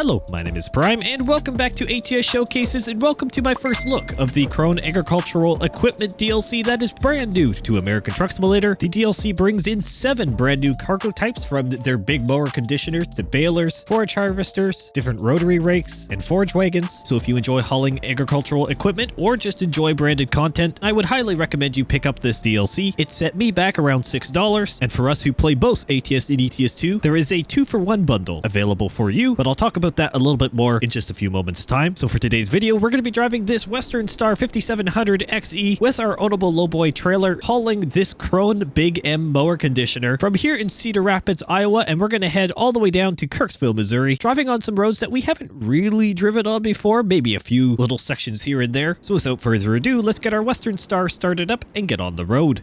Hello, my name is Prime, and welcome back to ATS Showcases, and welcome to my first look of the KRONE Agricultural Equipment DLC that is brand new to American Truck Simulator. The DLC brings in 7 brand new cargo types, from their big mower conditioners to balers, forage harvesters, different rotary rakes, and forage wagons. So if you enjoy hauling agricultural equipment or just enjoy branded content, I would highly recommend you pick up this DLC. It set me back around $6, and for us who play both ATS and ETS2, there is a 2-for-1 bundle available for you, but I'll talk about that a little bit more in just a few moments time. So for today's video, we're going to be driving this Western Star 5700 XE with our ownable lowboy trailer, hauling this KRONE Big M mower conditioner from here in Cedar Rapids, Iowa, and we're going to head all the way down to Kirksville, Missouri, driving on some roads that we haven't really driven on before, maybe a few little sections here and there. So without further ado, let's get our Western Star started up and get on the road.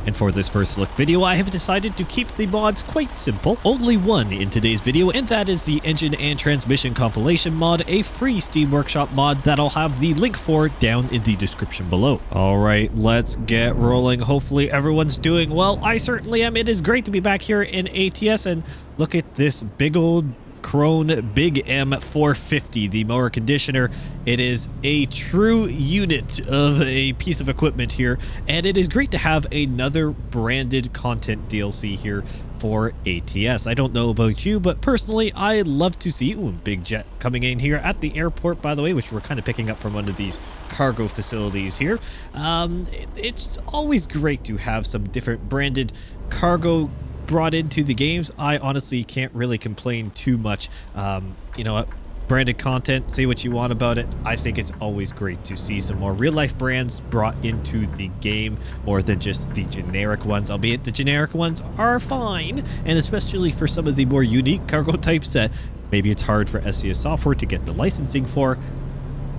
And for this first look video, I have decided to keep the mods quite simple. Only one in today's video, and that is the Engine and Transmission Compilation mod, a free Steam Workshop mod that I'll have the link for down in the description below. Alright, let's get rolling. Hopefully everyone's doing well. I certainly am. It is great to be back here in ATS, and look at this big old KRONE Big M 450, the mower conditioner. It is a true unit of a piece of equipment here, and it is great to have another branded content DLC here for ATS. I don't know about you, but personally, I love to see big jet coming in here at the airport, by the way, which we're kind of picking up from one of these cargo facilities here. It's always great to have some different branded cargo brought into the games. I honestly can't really complain too much. You know what? Branded content, say what you want about it. I think it's always great to see some more real-life brands brought into the game more than just the generic ones, albeit the generic ones are fine, and especially for some of the more unique cargo types that maybe it's hard for SCS software to get the licensing for.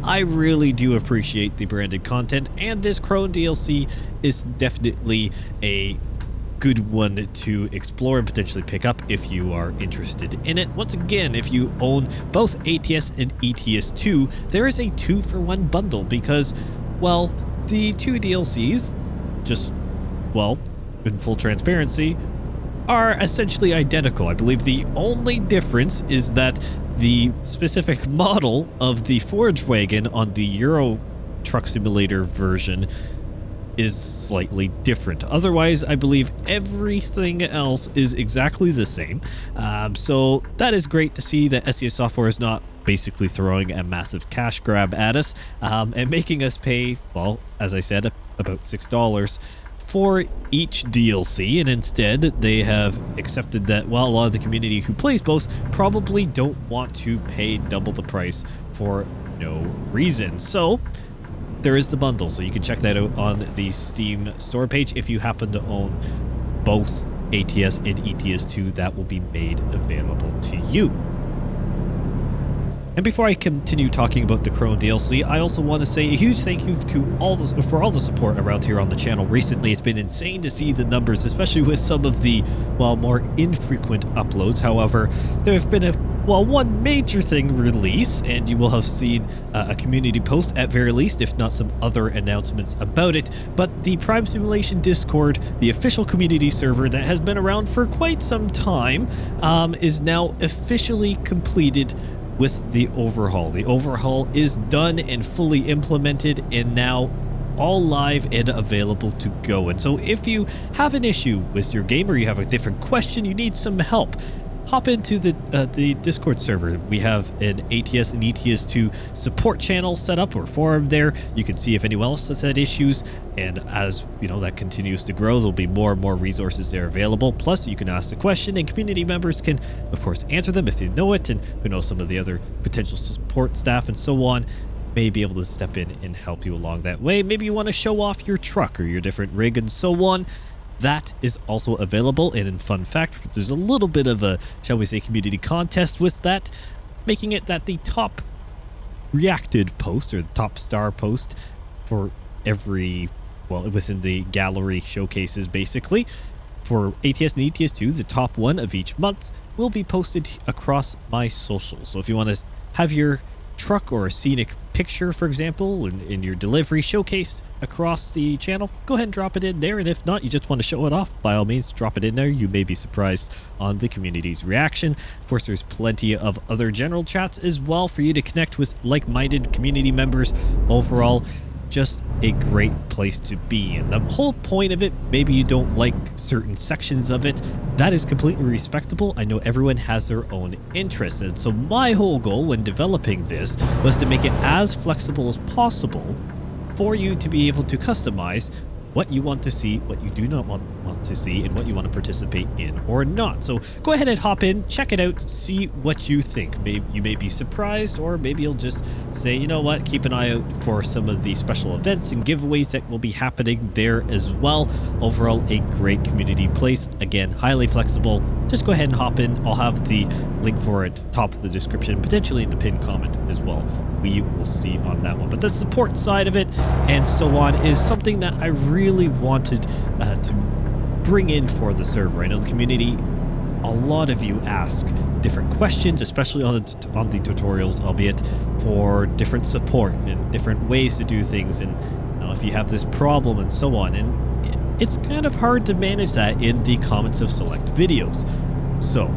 I really do appreciate the branded content, and this KRONE DLC is definitely a good one to explore and potentially pick up if you are interested in it. Once again, if you own both ATS and ETS2, there is a 2-for-1 bundle because, well, the two DLCs, just, well, in full transparency, are essentially identical. I believe the only difference is that the specific model of the forage wagon on the Euro Truck Simulator version is slightly different. Otherwise, I believe everything else is exactly the same. So that is great to see that SCS software is not basically throwing a massive cash grab at us and making us pay, well, as I said, about $6 for each DLC, and instead they have accepted that, well, a lot of the community who plays both probably don't want to pay double the price for no reason. So there is the bundle, so you can check that out on the Steam store page. If you happen to own both ATS and ETS2, that will be made available to you. And before I continue talking about the KRONE DLC, I also want to say a huge thank you to all the support around here on the channel recently. It's been insane to see the numbers, especially with some of the, well, more infrequent uploads. However, there have been one major thing release, and you will have seen a community post at very least, if not some other announcements about it. But the Prime Simulation Discord, the official community server that has been around for quite some time, is now officially completed with the overhaul. The overhaul is done and fully implemented, and now all live and available to go. And so if you have an issue with your game, or you have a different question, you need some help, hop into the Discord server. We have an ATS and ETS2 support channel set up, or forum there. You can see if anyone else has had issues, and as you know, that continues to grow, there'll be more and more resources there available. Plus, you can ask the question, and community members can, of course, answer them if they know it, and who knows, some of the other potential support staff and so on may be able to step in and help you along that way. Maybe you want to show off your truck or your different rig and so on. That is also available, and in fun fact, there's a little bit of a, shall we say, community contest with that, making it that the top reacted post, or the top star post for every, well, within the gallery showcases basically, for ATS and ETS2, the top one of each month will be posted across my socials. So if you want to have your truck or a scenic picture, for example, in your delivery showcased across the channel, go ahead and drop it in there. And if not, you just want to show it off, by all means, drop it in there. You may be surprised on the community's reaction. Of course, there's plenty of other general chats as well for you to connect with like-minded community members. Overall, just a great place to be. And the whole point of it, maybe you don't like certain sections of it, that is completely respectable. I know everyone has their own interests, and so my whole goal when developing this was to make it as flexible as possible for you to be able to customize what you want to see, what you do not want to see, and what you want to participate in or not. So go ahead and hop in, check it out, see what you think. Maybe you may be surprised, or maybe you'll just say, you know what, keep an eye out for some of the special events and giveaways that will be happening there as well. Overall, a great community place. Again, highly flexible. Just go ahead and hop in. I'll have the link for it top of the description, potentially in the pinned comment as well. We will see on that one. But the support side of it and so on is something that I really wanted to bring in for the server. I know the community, a lot of you ask different questions, especially on the tutorials, albeit for different support and different ways to do things, and if you have this problem and so on. And it's kind of hard to manage that in the comments of select videos. So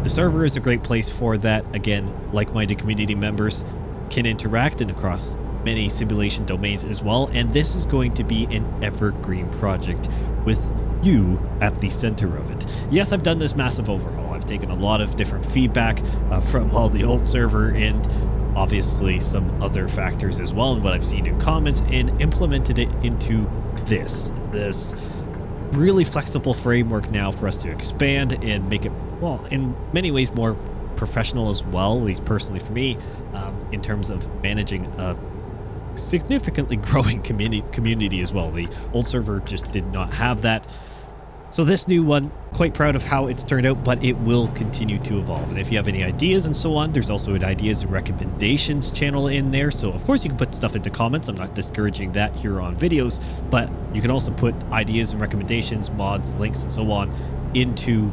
the server is a great place for that. Again, like-minded community members can interact and across many simulation domains as well, and this is going to be an evergreen project with you at the center of it. Yes, I've done this massive overhaul. I've taken a lot of different feedback from all the old server and obviously some other factors as well, and what I've seen in comments, and implemented it into this really flexible framework now for us to expand and make it, well, in many ways more professional as well, at least personally for me, in terms of managing a significantly growing community as well. The old server just did not have that. So this new one, quite proud of how it's turned out, but it will continue to evolve. And if you have any ideas and so on, there's also an ideas and recommendations channel in there. So of course you can put stuff into comments. I'm not discouraging that here on videos, but you can also put ideas and recommendations, mods, links, and so on into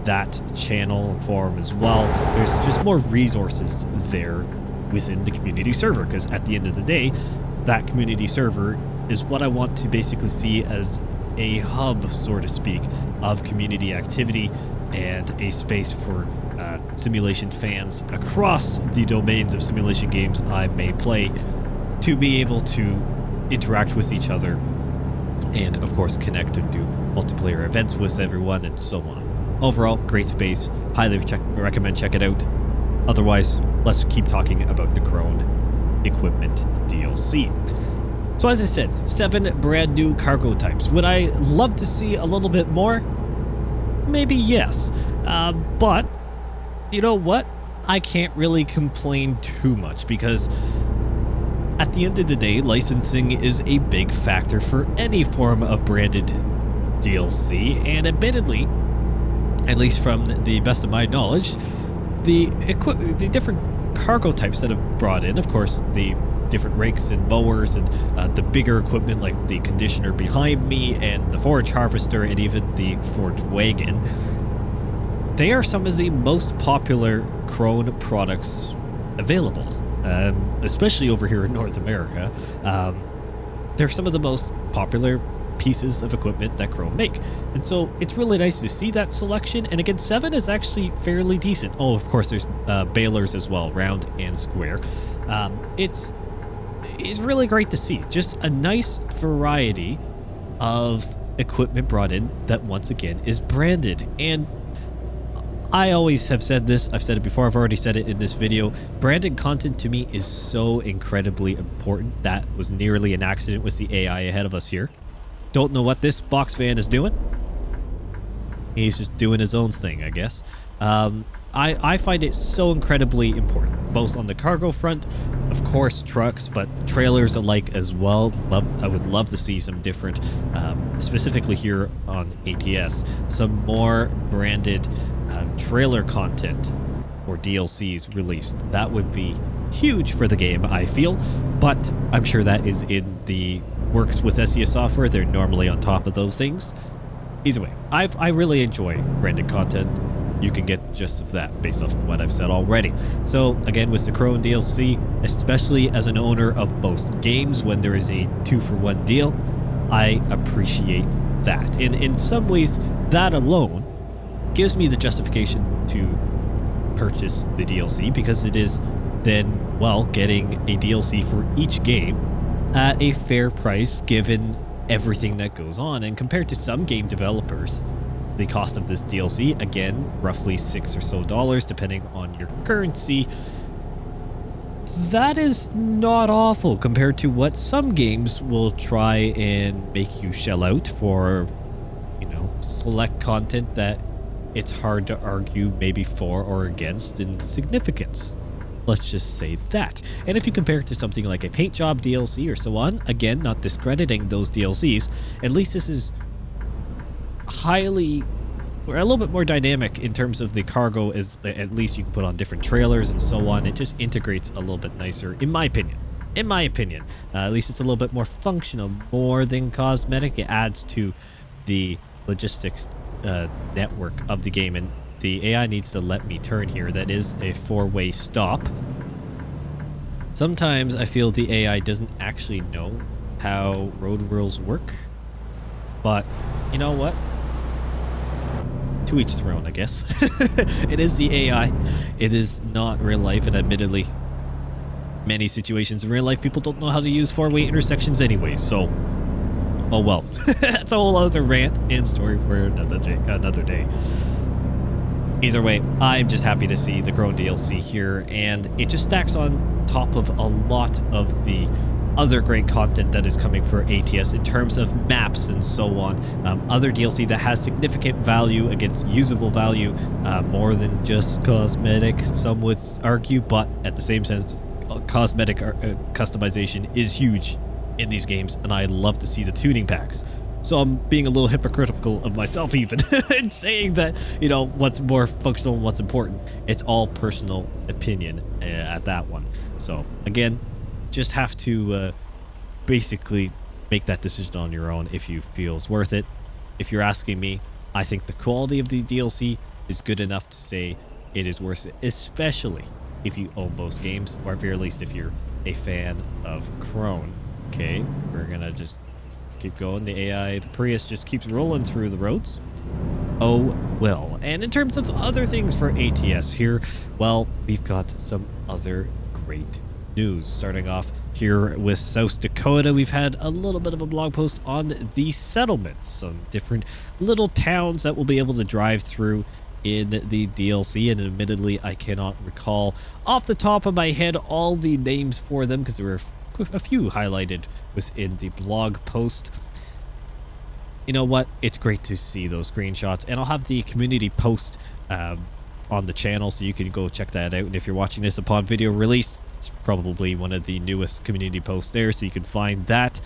that channel forum as well. There's just more resources there within the community server, because at the end of the day, that community server is what I want to basically see as a hub, so to speak, of community activity and a space for simulation fans across the domains of simulation games I may play to be able to interact with each other and of course connect and do multiplayer events with everyone and so on. Overall, great space. Highly recommend check it out. Otherwise, let's keep talking about the KRONE equipment DLC. So as I said, 7 brand new cargo types. Would I love to see a little bit more? Maybe yes. But you know what? I can't really complain too much, because at the end of the day, licensing is a big factor for any form of branded DLC, and admittedly, at least from the best of my knowledge, the different cargo types that have brought in, of course, the different rakes and mowers and the bigger equipment like the conditioner behind me and the forage harvester and even the forage wagon, they are some of the most popular KRONE products available, especially over here in North America. They're some of the most popular pieces of equipment that KRONE make, and so it's really nice to see that selection. And again, 7 is actually fairly decent. Oh, of course, there's balers as well, round and square. It's really great to see just a nice variety of equipment brought in that once again is branded. And I always have said this, I've said it before, I've already said it in this video, branded content to me is so incredibly important. That was nearly an accident with the AI ahead of us here. Don't know what this box van is doing. He's just doing his own thing, I guess. I find it so incredibly important, both on the cargo front, of course, trucks, but trailers alike as well. I would love to see some different, specifically here on ATS, some more branded trailer content or DLCs released. That would be huge for the game, I feel, but I'm sure that is in the works with SES software. They're normally on top of those things. Either way, I really enjoy branded content. you can get the gist of that based off of what I've said already. So again, with the KRONE DLC, especially as an owner of both games, when there is a 2-for-1 deal, I appreciate that. And in some ways, that alone gives me the justification to purchase the DLC, because it is then, well, getting a DLC for each game at a fair price given everything that goes on. And compared to some game developers, the cost of this DLC, again, roughly $6 or so, depending on your currency, that is not awful compared to what some games will try and make you shell out for, you know, select content that it's hard to argue maybe for or against in significance. Let's just say that. And if you compare it to something like a paint job DLC or so on, again, not discrediting those DLCs, at least this is highly, or a little bit more dynamic in terms of the cargo. Is at least you can put on different trailers and so on. It just integrates a little bit nicer, in my opinion. At least it's a little bit more functional, more than cosmetic. It adds to the logistics network of the game. And the AI needs to let me turn here. That is a 4-way stop. Sometimes I feel the AI doesn't actually know how road rules work, but you know what? To each their own, I guess. It is the AI. It is not real life, and admittedly, many situations in real life, people don't know how to use 4-way intersections anyway, so oh well. That's a whole other rant and story for another day. Either way, I'm just happy to see the KRONE DLC here, and it just stacks on top of a lot of the other great content that is coming for ATS in terms of maps and so on. Other DLC that has significant value, against usable value, more than just cosmetic, some would argue, but at the same sense, cosmetic customization is huge in these games, and I love to see the tuning packs. So I'm being a little hypocritical of myself even in saying that, you know, what's more functional and what's important. It's all personal opinion at that one. So again, just have to basically make that decision on your own if you feel it's worth it. If you're asking me, I think the quality of the DLC is good enough to say it is worth it, especially if you own both games, or at very least if you're a fan of KRONE. Okay, we're gonna just keep going. The AI, the Prius, just keeps rolling through the roads. Oh well. And in terms of other things for ATS here, well, we've got some other great news. Starting off here with South Dakota, we've had a little bit of a blog post on the settlements, some different little towns that we'll be able to drive through in the DLC, and admittedly I cannot recall off the top of my head all the names for them because there were a few highlighted within the blog post. You know what? It's great to see those screenshots, and I'll have the community post on the channel, so you can go check that out. And if you're watching this upon video release, it's probably one of the newest community posts there, so you can find that.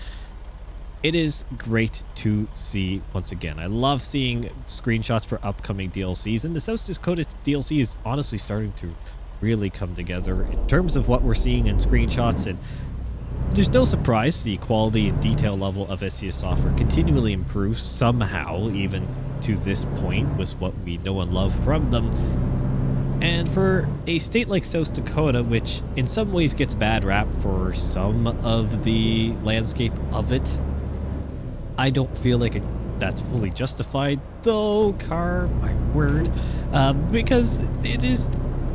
It is great to see once again. I love seeing screenshots for upcoming DLCs, and the South Dakota DLC is honestly starting to really come together in terms of what we're seeing in screenshots. And there's no surprise the quality and detail level of SCS software continually improves somehow, even to this point, with what we know and love from them. And for a state like South Dakota, which in some ways gets a bad rap for some of the landscape of it, I don't feel like that's fully justified, though, my word, because it is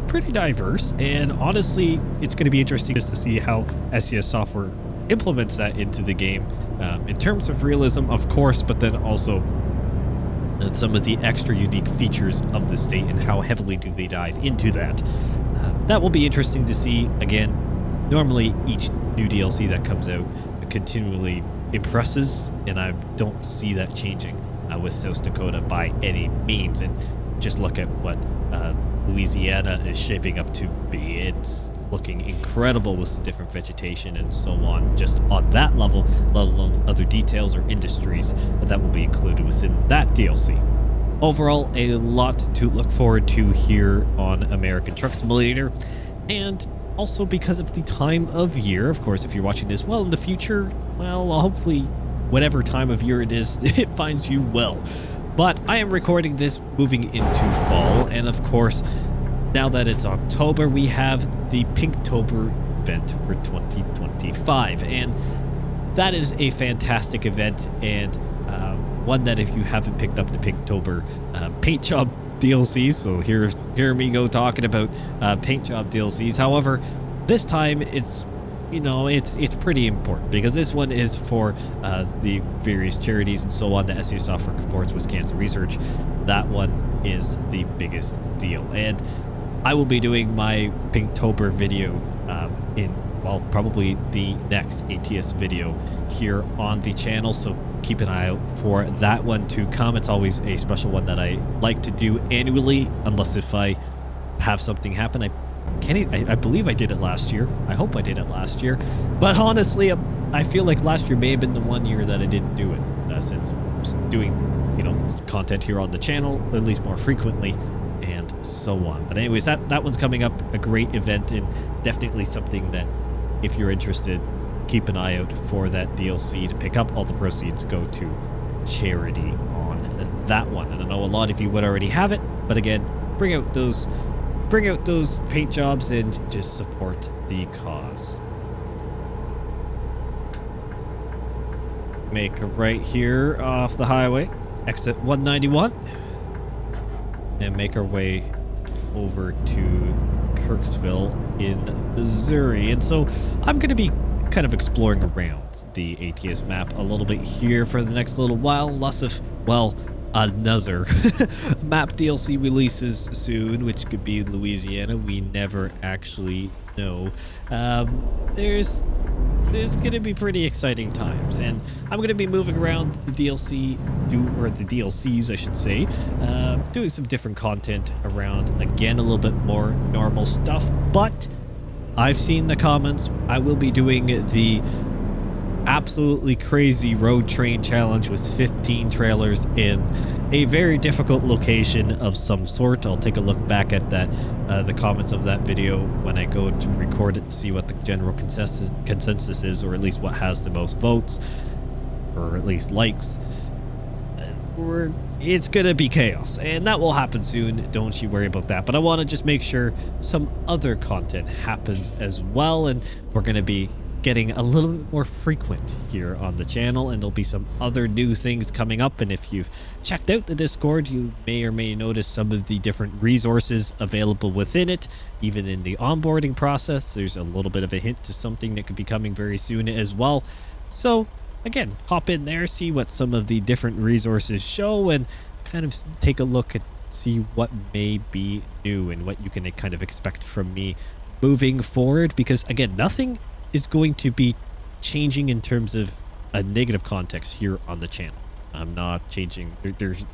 pretty diverse, and honestly, it's going to be interesting just to see how SCS software implements that into the game, in terms of realism, of course, but then also some of the extra unique features of the state and how heavily do they dive into that. That will be interesting to see. Again, normally each new DLC that comes out continually impresses, and I don't see that changing with South Dakota by any means. And just look at what Louisiana is shaping up to be. It's looking incredible with the different vegetation and so on, just on that level, let alone other details or industries that will be included within that DLC. Overall, a lot to look forward to here on American Truck Simulator, and also because of the time of year. Of course, if you're watching this well in the future, well, hopefully whatever time of year it is, it finds you well. But I am recording this moving into fall, and of course, now that it's October, we have the Pinktober event for 2025, and that is a fantastic event, and one that if you haven't picked up the Pinktober paint job DLCs, so hear me go talking about paint job DLCs. However, this time it's it's pretty important because this one is for the various charities and so on. The SEO software supports with cancer research. That one is the biggest deal, and I will be doing my Pinktober video probably the next ATS video here on the channel, so keep an eye out for that one to come. It's always a special one that I like to do annually, unless if I have something happen. I believe I did it last year. I hope I did it last year, but honestly, I feel like last year may have been the one year that I didn't do it, since doing content here on the channel at least more frequently and so on. But anyways, that one's coming up, a great event, and definitely something that if you're interested, keep an eye out for that DLC to pick up. All the proceeds go to charity on that one, and I know a lot of you would already have it, but again, bring out those paint jobs and just support the cause. Make a right here off the highway, exit 191, and make our way over to Kirksville in Missouri. And so I'm going to be kind of exploring around the ATS map a little bit here for the next little while, unless if, well, another map DLC releases soon, which could be Louisiana. We never actually know. There's gonna be pretty exciting times, and I'm gonna be moving around the the DLCs, I should say, doing some different content around, again, a little bit more normal stuff. But I've seen the comments. I will be doing the absolutely crazy road train challenge with 15 trailers in a very difficult location of some sort. I'll take a look back at that, the comments of that video when I go to record it to see what the general consensus is, or at least what has the most votes, or at least likes. It's gonna be chaos, and that will happen soon. Don't you worry about that. But I want to just make sure some other content happens as well, and we're gonna be getting a little bit more frequent here on the channel, and there'll be some other new things coming up. And if you've checked out the Discord, you may or may notice some of the different resources available within it. Even in the onboarding process, there's a little bit of a hint to something that could be coming very soon as well. So again, hop in there, see what some of the different resources show, and kind of take a look at see what may be new and what you can kind of expect from me moving forward. Because again, nothing is going to be changing in terms of a negative context here on the channel. I'm not changing.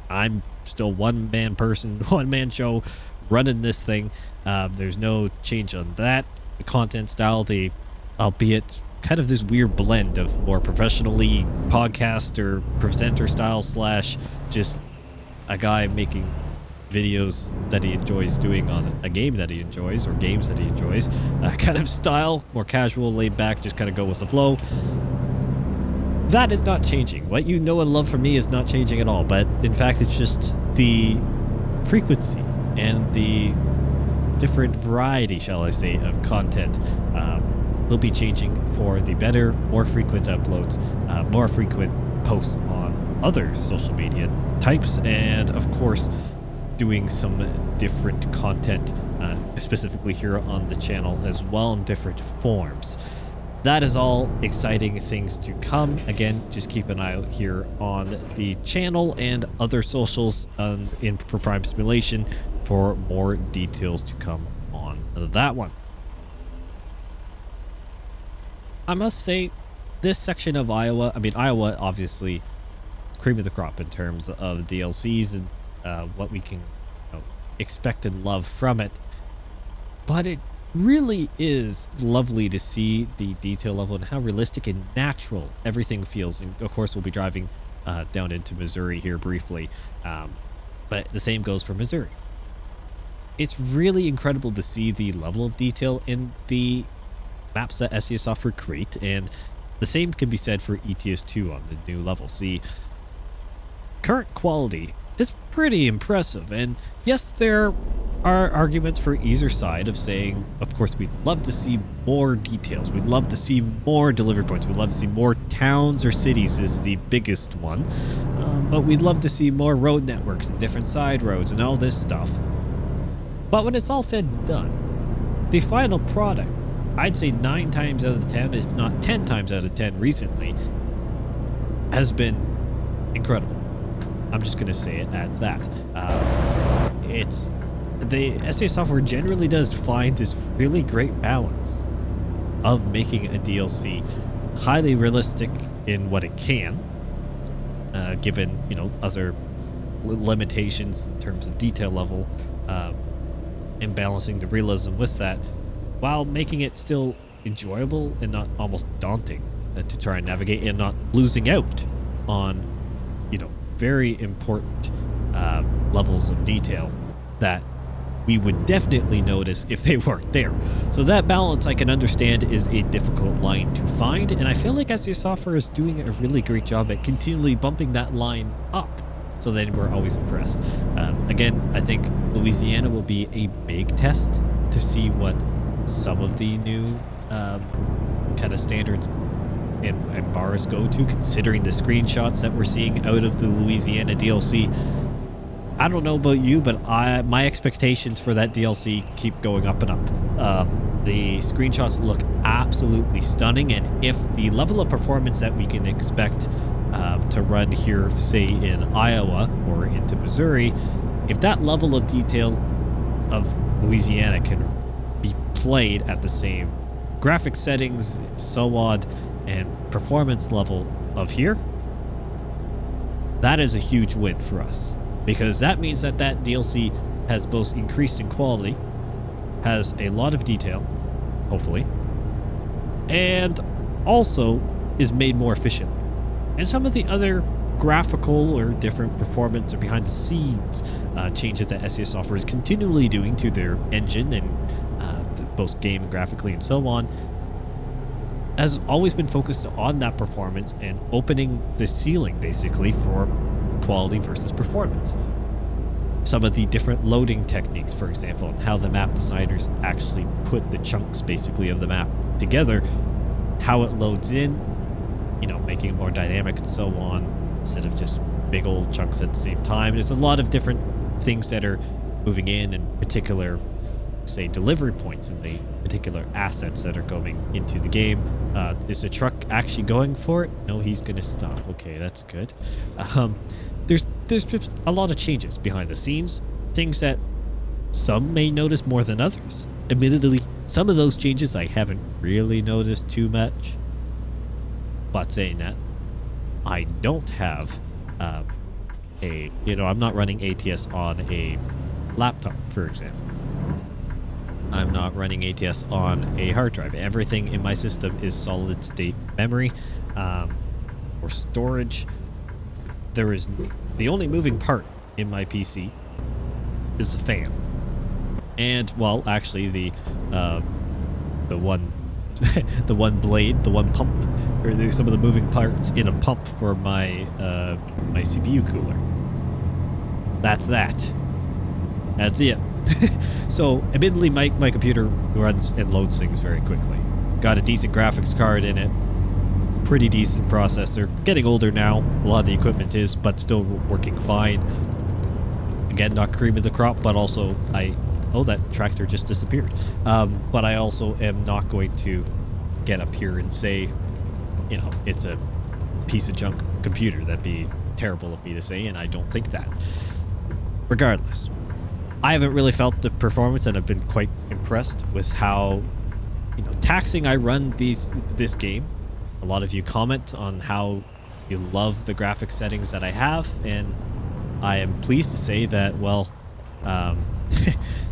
I'm still one-man person, one-man show running this thing. There's no change on that. The content style, albeit kind of this weird blend of more professionally podcaster, presenter style slash just a guy making videos that he enjoys doing on a game that he enjoys, or games that he enjoys, kind of style, more casual, laid back, just kind of go with the flow. That is not changing. What you know and love from me is not changing at all, but in fact it's just the frequency and the different variety, shall I say, of content will be changing for the better, more frequent uploads, more frequent posts on other social media types, and of course doing some different content specifically here on the channel as well in different forms. That is all exciting things to come. Again, just keep an eye out here on the channel and other socials for Prime Simulation for more details to come on that one. I must say, this section of Iowa, Iowa obviously cream of the crop in terms of DLCs and what we can expect and love from it, but it really is lovely to see the detail level and how realistic and natural everything feels. And of course we'll be driving down into Missouri here briefly, but the same goes for Missouri. It's really incredible to see the level of detail in the maps that SEO software create, and the same can be said for ETS2 on the new levels. The current quality is pretty impressive. And yes, there are arguments for either side of saying, of course, we'd love to see more details. We'd love to see more delivery points. We'd love to see more towns or cities is the biggest one. But we'd love to see more road networks and different side roads and all this stuff. But when it's all said and done, the final product, I'd say 9 times out of 10, if not 10 times out of 10 recently, has been incredible. I'm just going to say it at that. The SEO software generally does find this really great balance of making a DLC highly realistic in what it can, given, you know, other limitations in terms of detail level, and balancing the realism with that, while making it still enjoyable and not almost daunting to try and navigate and not losing out on, you know, very important levels of detail that we would definitely notice if they weren't there. So that balance, I can understand, is a difficult line to find, and I feel like SEO software is doing a really great job at continually bumping that line up, so then we're always impressed. Again, I think Louisiana will be a big test to see what some of the new kind of standards and bars go to, considering the screenshots that we're seeing out of the Louisiana DLC. I don't know about you, but my expectations for that DLC keep going up and up. The screenshots look absolutely stunning, and if the level of performance that we can expect to run here, say in Iowa or into Missouri, if that level of detail of Louisiana can be played at the same graphic settings, so on, and performance level of here, that is a huge win for us. Because that means that that DLC has both increased in quality, has a lot of detail, hopefully, and also is made more efficient. And some of the other graphical or different performance or behind the scenes changes that SEO software is continually doing to their engine and both game and graphically and so on, has always been focused on that performance and opening the ceiling basically for quality versus performance. Some of the different loading techniques, for example, and how the map designers actually put the chunks basically of the map together, how it loads in, you know, making it more dynamic and so on, instead of just big old chunks at the same time. There's a lot of different things that are moving in particular, say, delivery points and the particular assets that are going into the game. Is the truck actually going for it? No, he's going to stop. Okay, that's good. There's just a lot of changes behind the scenes, things that some may notice more than others. Admittedly, some of those changes I haven't really noticed too much. But saying that, I don't have I'm not running ATS on a laptop, for example. I'm not running ATS on a hard drive. Everything in my system is solid state memory or storage. There is the only moving part in my PC is the fan, and well, actually the one the one blade, the one pump, or some of the moving parts in a pump for my my CPU cooler. That's it. So admittedly, my computer runs and loads things very quickly. Got a decent graphics card in it, pretty decent processor. Getting older now, a lot of the equipment is, but still working fine. Again, not cream of the crop, but also that tractor just disappeared. But I also am not going to get up here and say, you know, it's a piece of junk computer. That'd be terrible of me to say, and I don't think that. Regardless, I haven't really felt the performance, and I've been quite impressed with how, you know, taxing I run this game. A lot of you comment on how you love the graphic settings that I have, and I am pleased to say that, well,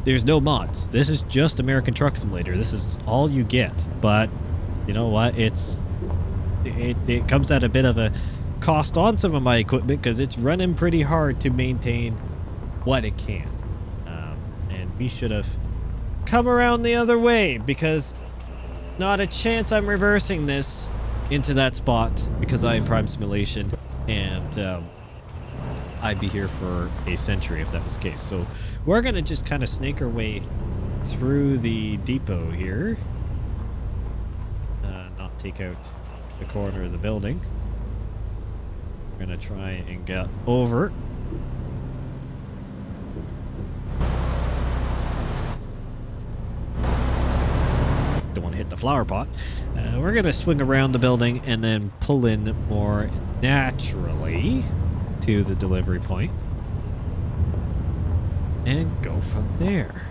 there's no mods. This is just American Truck Simulator. This is all you get. But you know what? It comes at a bit of a cost on some of my equipment because it's running pretty hard to maintain what it can. And we should have come around the other way, because not a chance I'm reversing this into that spot, because I am Prime Simulation, and I'd be here for a century if that was the case. So we're going to just kind of snake our way through the depot here. Not take out the corner of the building. We're going to try and get over. Don't want to hit the flower pot. We're going to swing around the building and then pull in more naturally to the delivery point and go from there.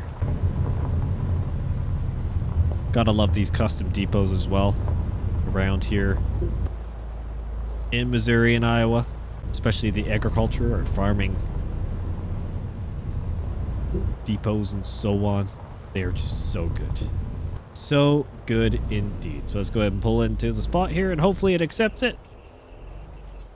Gotta love these custom depots as well around here in Missouri and Iowa, especially the agriculture or farming depots and so on. They are just so good. So good indeed. So let's go ahead and pull into the spot here and hopefully it accepts it.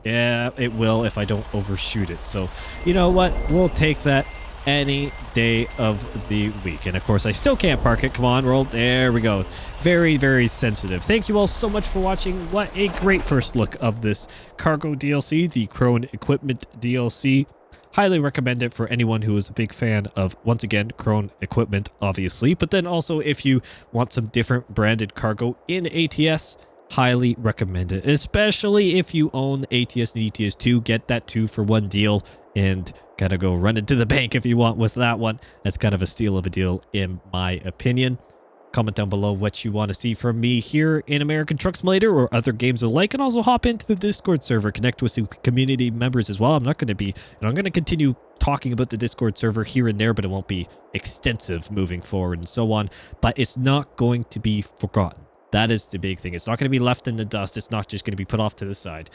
Yeah, it will if I don't overshoot it. So you know what? We'll take that any day of the week. And of course I still can't park it. Come on, roll. There we go. Very, very sensitive. Thank you all so much for watching. What a great first look of this cargo DLC, the KRONE equipment DLC. Highly recommend it for anyone who is a big fan of, once again, KRONE equipment, obviously. But then also if you want some different branded cargo in ATS, highly recommend it. Especially if you own ATS and ETS2, get that 2-for-1 deal and gotta go run into the bank if you want with that one. That's kind of a steal of a deal in my opinion. Comment down below what you want to see from me here in American Truck Simulator or other games alike, and also hop into the Discord server, connect with some community members as well. I'm going to continue talking about the Discord server here and there, but it won't be extensive moving forward and so on. But it's not going to be forgotten. That is the big thing. It's not going to be left in the dust. It's not just going to be put off to the side.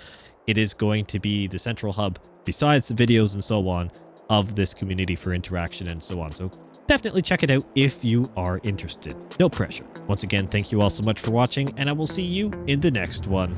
It is going to be the central hub, besides the videos and so on, of this community for interaction and so on. So definitely check it out if you are interested. No pressure. Once again, thank you all so much for watching, and I will see you in the next one.